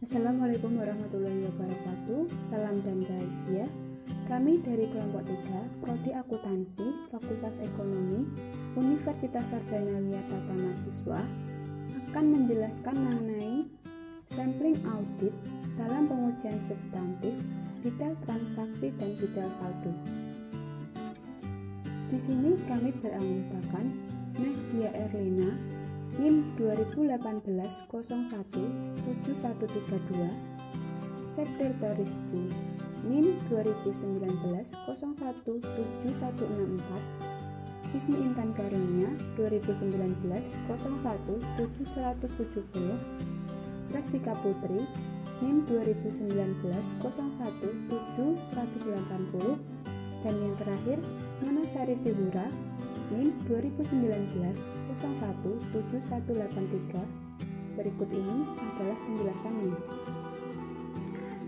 Assalamualaikum warahmatullahi wabarakatuh. Salam dan bahagia. Kami dari kelompok 3, Prodi Akuntansi, Fakultas Ekonomi, Universitas Sarjana Wiyatata Mahasiswa akan menjelaskan mengenai sampling audit dalam pengujian substantif, detail transaksi dan detail saldo. Di sini kami beranggotakan Nefdia Erlina, NIM 2018-01-7132, Septirto Rizky, NIM 2019-01-7164, Ismi Intan Karunia 2019-01-7170, Rastika Putri, NIM 2019-01-7180, dan yang terakhir Nona Sari Sihura, NIM 2019-01-7183. Berikut ini adalah penjelasannya.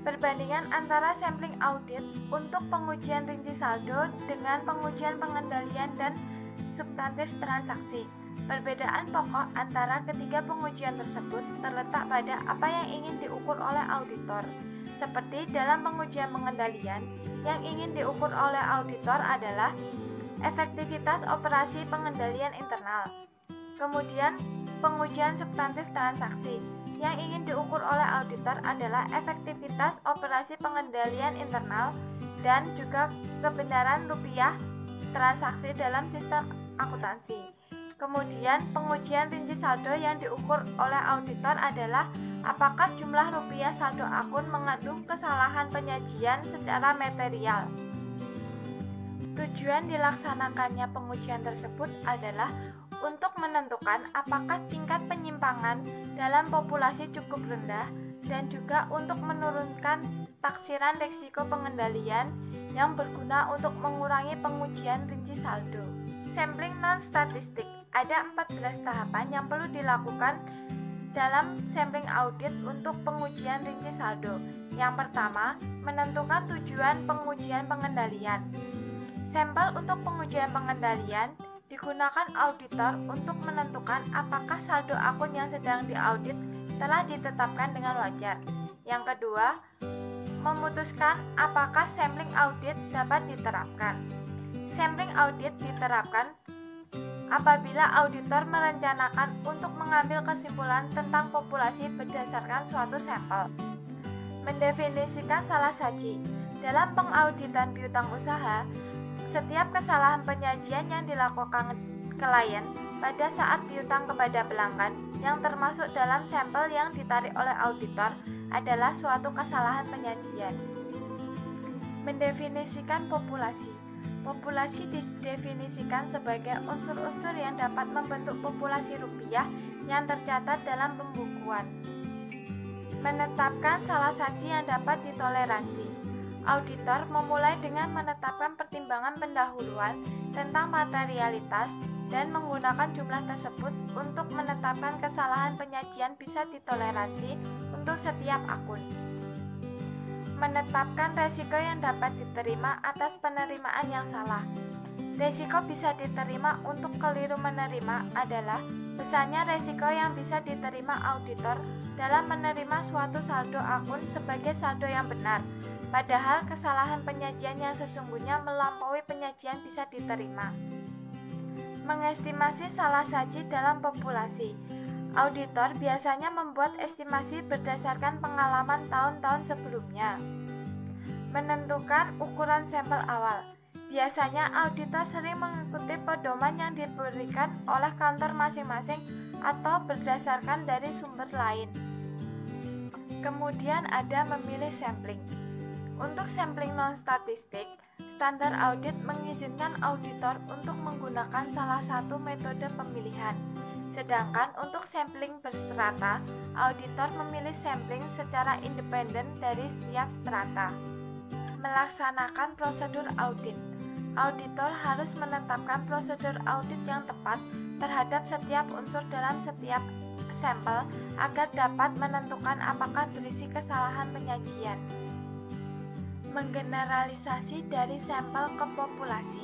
Perbandingan antara sampling audit untuk pengujian rinci saldo dengan pengujian pengendalian dan substantif transaksi. Perbedaan pokok antara ketiga pengujian tersebut terletak pada apa yang ingin diukur oleh auditor. Seperti dalam pengujian pengendalian, yang ingin diukur oleh auditor adalah efektivitas operasi pengendalian internal. Kemudian, pengujian substantif transaksi. Yang ingin diukur oleh auditor adalah efektivitas operasi pengendalian internal dan juga kebenaran rupiah transaksi dalam sistem akuntansi. Kemudian, pengujian rinci saldo yang diukur oleh auditor adalah apakah jumlah rupiah saldo akun mengandung kesalahan penyajian secara material. Tujuan dilaksanakannya pengujian tersebut adalah untuk menentukan apakah tingkat penyimpangan dalam populasi cukup rendah dan juga untuk menurunkan taksiran risiko pengendalian yang berguna untuk mengurangi pengujian rinci saldo. Sampling non-statistik. Ada 14 tahapan yang perlu dilakukan dalam sampling audit untuk pengujian rinci saldo. Yang pertama, menentukan tujuan pengujian pengendalian. Sampel untuk pengujian pengendalian digunakan auditor untuk menentukan apakah saldo akun yang sedang diaudit telah ditetapkan dengan wajar. Yang kedua, memutuskan apakah sampling audit dapat diterapkan. Sampling audit diterapkan apabila auditor merencanakan untuk mengambil kesimpulan tentang populasi berdasarkan suatu sampel. Mendefinisikan salah saji. Dalam pengauditan piutang usaha, setiap kesalahan penyajian yang dilakukan klien pada saat piutang kepada pelanggan yang termasuk dalam sampel yang ditarik oleh auditor adalah suatu kesalahan penyajian. Mendefinisikan populasi. Populasi didefinisikan sebagai unsur-unsur yang dapat membentuk populasi rupiah yang tercatat dalam pembukuan. Menetapkan salah saji yang dapat ditoleransi. Auditor memulai dengan menetapkan pertimbangan pendahuluan tentang materialitas dan menggunakan jumlah tersebut untuk menetapkan kesalahan penyajian bisa ditoleransi untuk setiap akun. Menetapkan resiko yang dapat diterima atas penerimaan yang salah. Resiko bisa diterima untuk keliru menerima adalah besarnya resiko yang bisa diterima auditor dalam menerima suatu saldo akun sebagai saldo yang benar, padahal kesalahan penyajian yang sesungguhnya melampaui penyajian bisa diterima. Mengestimasi salah saji dalam populasi. Auditor biasanya membuat estimasi berdasarkan pengalaman tahun-tahun sebelumnya. Menentukan ukuran sampel awal. Biasanya auditor sering mengikuti pedoman yang diberikan oleh kantor masing-masing atau berdasarkan dari sumber lain. Kemudian ada memilih sampling. Untuk sampling non-statistik, standar audit mengizinkan auditor untuk menggunakan salah satu metode pemilihan. Sedangkan untuk sampling berstrata, auditor memilih sampling secara independen dari setiap strata. Melaksanakan prosedur audit. Auditor harus menetapkan prosedur audit yang tepat terhadap setiap unsur dalam setiap sampel agar dapat menentukan apakah berisi kesalahan penyajian. Menggeneralisasi dari sampel ke populasi.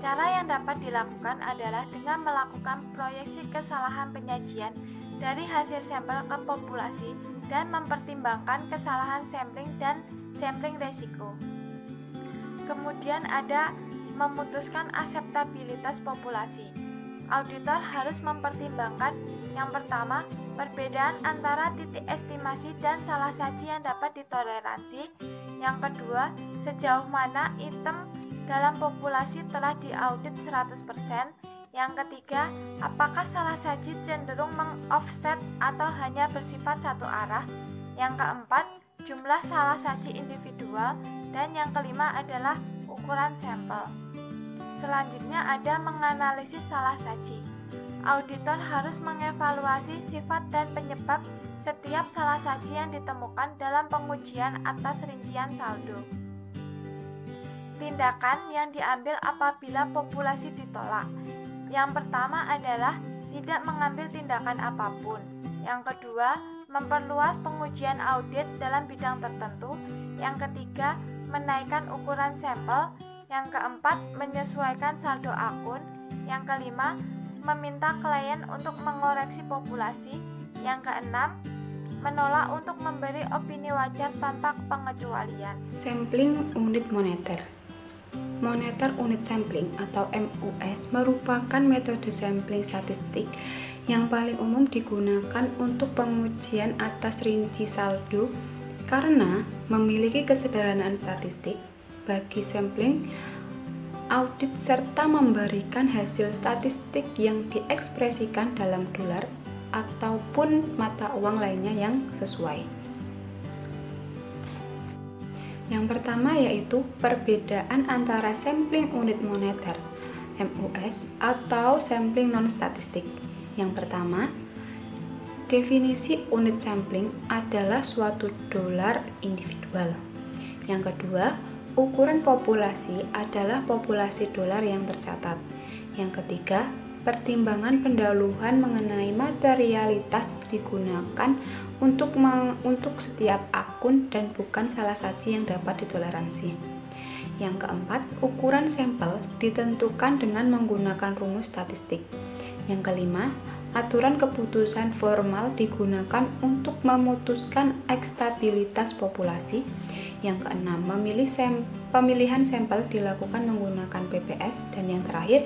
Cara yang dapat dilakukan adalah dengan melakukan proyeksi kesalahan penyajian dari hasil sampel ke populasi dan mempertimbangkan kesalahan sampling dan sampling resiko. Kemudian ada memutuskan akseptabilitas populasi. Auditor harus mempertimbangkan yang pertama, perbedaan antara titik estimasi dan salah saji yang dapat ditoleransi. Yang kedua, sejauh mana item dalam populasi telah diaudit 100%. Yang ketiga, apakah salah saji cenderung meng-offset atau hanya bersifat satu arah. Yang keempat, jumlah salah saji individual. Dan yang kelima adalah ukuran sampel. Selanjutnya ada menganalisis salah saji. Auditor harus mengevaluasi sifat dan penyebab setiap salah saji yang ditemukan dalam pengujian atas rincian saldo. Tindakan yang diambil apabila populasi ditolak. Yang pertama adalah tidak mengambil tindakan apapun. Yang kedua, memperluas pengujian audit dalam bidang tertentu. Yang ketiga, menaikkan ukuran sampel. Yang keempat, menyesuaikan saldo akun. Yang kelima, meminta klien untuk mengoreksi populasi. Yang keenam, menolak untuk memberi opini wajar tanpa pengecualian. Sampling unit moneter. Moneter unit sampling atau MUS merupakan metode sampling statistik yang paling umum digunakan untuk pengujian atas rinci saldo karena memiliki kesederhanaan statistik bagi sampling audit serta memberikan hasil statistik yang diekspresikan dalam dolar ataupun mata uang lainnya yang sesuai. Yang pertama yaitu perbedaan antara sampling unit moneter MUS atau sampling non-statistik. Yang pertama, definisi unit sampling adalah suatu dolar individual. Yang kedua, ukuran populasi adalah populasi dolar yang tercatat. Yang ketiga, pertimbangan pendahuluan mengenai materialitas digunakan untuk setiap akun dan bukan salah saji yang dapat ditoleransi. Yang keempat, ukuran sampel ditentukan dengan menggunakan rumus statistik. Yang kelima, aturan keputusan formal digunakan untuk memutuskan ekstabilitas populasi. Yang keenam, pemilihan sampel dilakukan menggunakan PPS. Dan yang terakhir,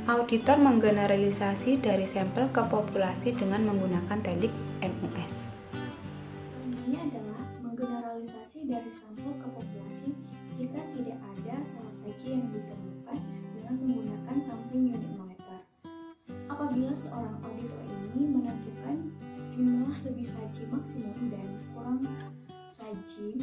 auditor menggeneralisasi dari sampel ke populasi dengan menggunakan teknik MUS. Selanjutnya adalah menggeneralisasi dari sampel ke populasi jika tidak ada salah saji yang ditemukan dengan menggunakan sampling unit moneter. Apabila seorang auditor ini menentukan jumlah lebih saji maksimum dan kurang saji,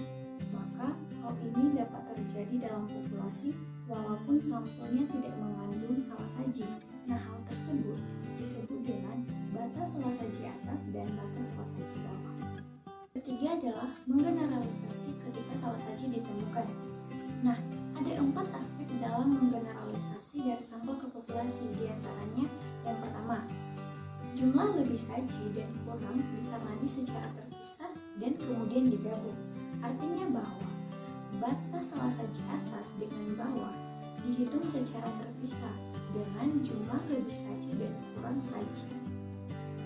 maka hal ini dapat terjadi dalam populasi walaupun sampelnya tidak mengandung salah saji. Nah, hal tersebut disebut dengan batas salah saji atas dan batas salah saji bawah. Ketiga adalah menggeneralisasi ketika salah saji ditemukan. Nah, ada 4 aspek dalam menggeneralisasi dari sampel ke populasi. Di antaranya, yang pertama, jumlah lebih saji dan kurang ditangani secara terpisah dan kemudian digabung. Artinya bahwa batas salah saji atas dengan bawah dihitung secara terpisah dengan jumlah lebih saji dan kurang saji.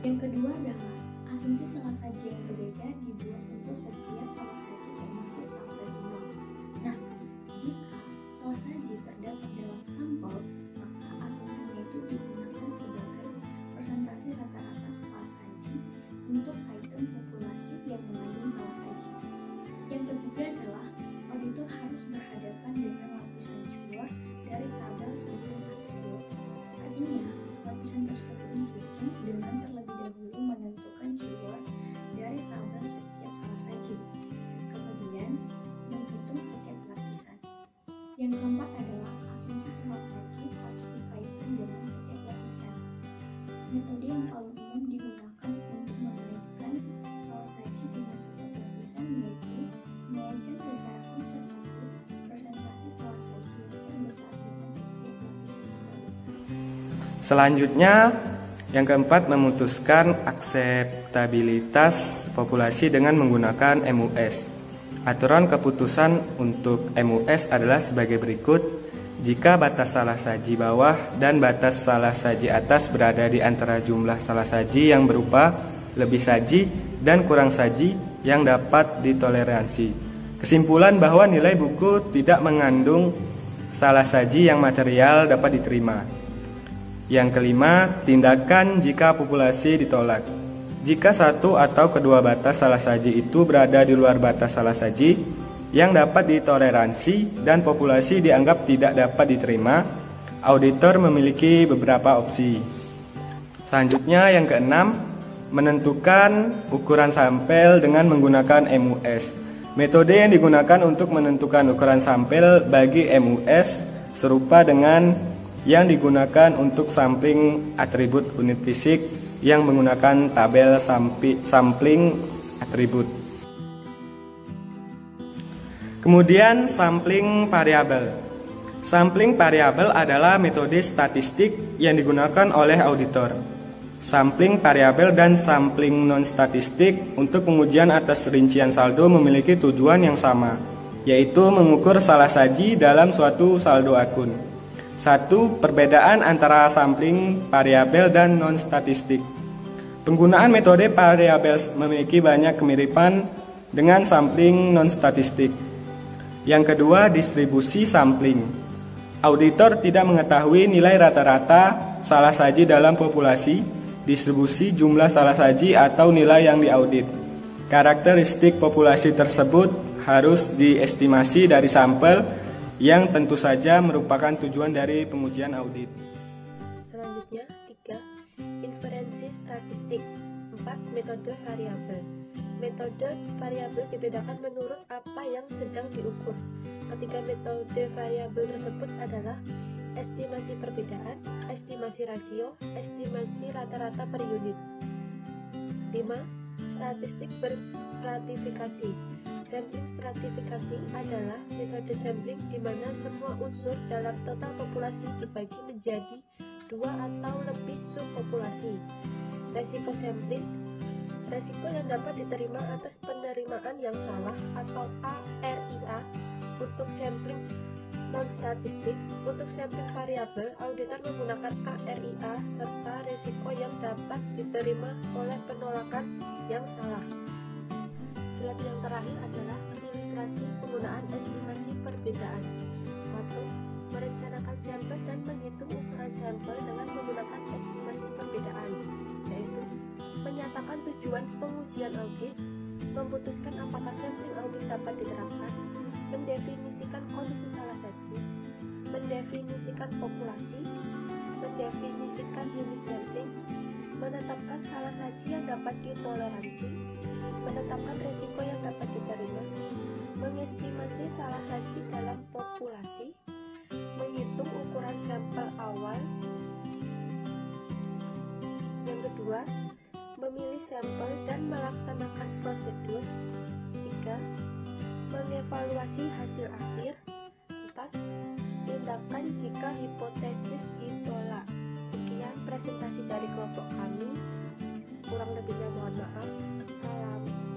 Yang kedua adalah asumsi salah saji yang berbeda dibuat untuk setiap salah saji termasuk salah saji nol. Nah, jika salah saji terdapat dalam sampel, maka asumsinya itu digunakan sebagai persentase rata-rata salah saji untuk item populasi yang mengandung salah saji. Yang ketiga adalah auditor harus berhadapan dengan lapisan jumlah dari tabel sampling atribut. Artinya, lapisan tersebut dihitung dengan terlebih dahulu menentukan keyword dari tabel setiap salah saji, kemudian menghitung setiap lapisan. Yang keempat adalah asumsi salah saji harus dikaitkan dengan setiap lapisan. Metode yang paling umum digunakan untuk mengaitkan salah saji dengan setiap lapisan yaitu mengaitkan secara konservatif persentase salah saji yang terbesar dengan setiap lapisan yang terbesar. Selanjutnya, yang keempat, memutuskan akseptabilitas populasi dengan menggunakan MUS. Aturan keputusan untuk MUS adalah sebagai berikut. Jika batas salah saji bawah dan batas salah saji atas berada di antara jumlah salah saji yang berupa lebih saji dan kurang saji, yang dapat ditoleransi. Kesimpulan bahwa nilai buku tidak mengandung salah saji yang material dapat diterima. Yang kelima, tindakan jika populasi ditolak. Jika satu atau kedua batas salah saji itu berada di luar batas salah saji yang dapat ditoleransi dan populasi dianggap tidak dapat diterima, auditor memiliki beberapa opsi. Selanjutnya yang keenam, menentukan ukuran sampel dengan menggunakan MUS. Metode yang digunakan untuk menentukan ukuran sampel bagi MUS serupa dengan yang digunakan untuk sampling atribut unit fisik yang menggunakan tabel sampling atribut. Kemudian sampling variabel. Sampling variabel adalah metode statistik yang digunakan oleh auditor. Sampling variabel dan sampling non-statistik untuk pengujian atas rincian saldo memiliki tujuan yang sama, yaitu mengukur salah saji dalam suatu saldo akun. 1. Perbedaan antara sampling variabel dan non-statistik. Penggunaan metode variabel memiliki banyak kemiripan dengan sampling non-statistik. Yang kedua, distribusi sampling. Auditor tidak mengetahui nilai rata-rata salah saji dalam populasi, distribusi jumlah salah saji atau nilai yang diaudit. Karakteristik populasi tersebut harus diestimasi dari sampel yang tentu saja merupakan tujuan dari pengujian audit. Selanjutnya, 3. Inferensi statistik. 4. Metode variabel. Metode variabel dibedakan menurut apa yang sedang diukur. Ketiga metode variabel tersebut adalah estimasi perbedaan, estimasi rasio, estimasi rata-rata per unit. 5. Statistik berstratifikasi. Sampling stratifikasi adalah metode sampling di mana semua unsur dalam total populasi dibagi menjadi 2 atau lebih subpopulasi. Resiko sampling, resiko yang dapat diterima atas penerimaan yang salah atau ARIA untuk sampling non-statistik. Untuk sampling variabel, auditor menggunakan ARIA serta resiko yang dapat diterima oleh penolakan yang salah. Slide yang terakhir adalah ilustrasi penggunaan estimasi perbedaan. 1. Merencanakan sampel dan menghitung ukuran sampel dengan menggunakan estimasi perbedaan, yaitu menyatakan tujuan pengujian audit, memutuskan apakah sampling audit dapat diterapkan, mendefinisikan kondisi salah saji, mendefinisikan populasi, mendefinisikan unit sampling, menetapkan salah saji yang dapat ditoleransi, menetapkan risiko yang dapat diterima, mengestimasi salah saji dalam populasi, menghitung ukuran sampel awal. Yang kedua, memilih sampel dan melaksanakan prosedur. 3. Mengevaluasi hasil akhir. 4. Tindakan jika hipotesis